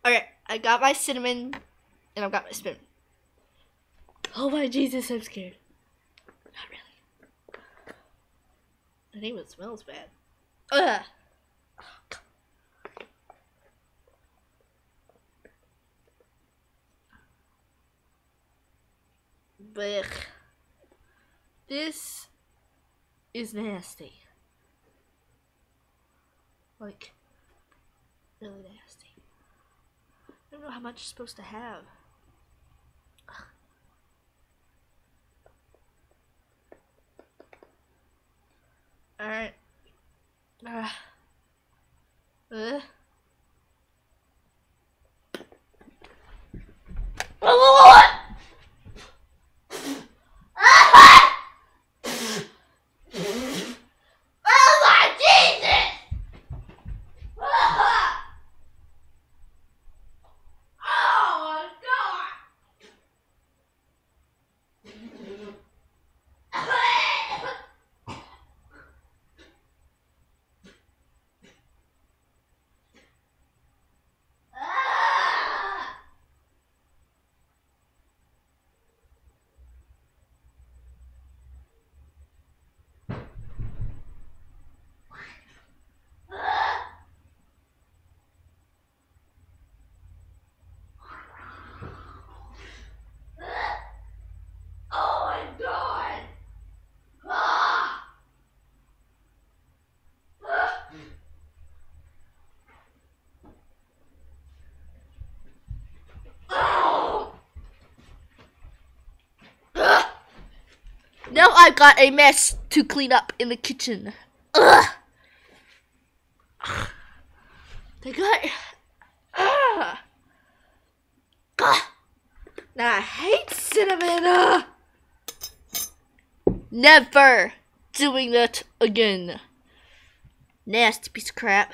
Okay, I got my cinnamon, and I've got my spoon. Oh my Jesus, I'm scared. Not really. I think it smells bad. Ugh. Blech. This is nasty. Like, really nasty. I don't know how much you're supposed to have. Alright. What? Oh my Jesus! Oh my God! Now I've got a mess to clean up in the kitchen. Ugh. They got. God. Now I hate cinnamon. Never doing that again. Nasty piece of crap.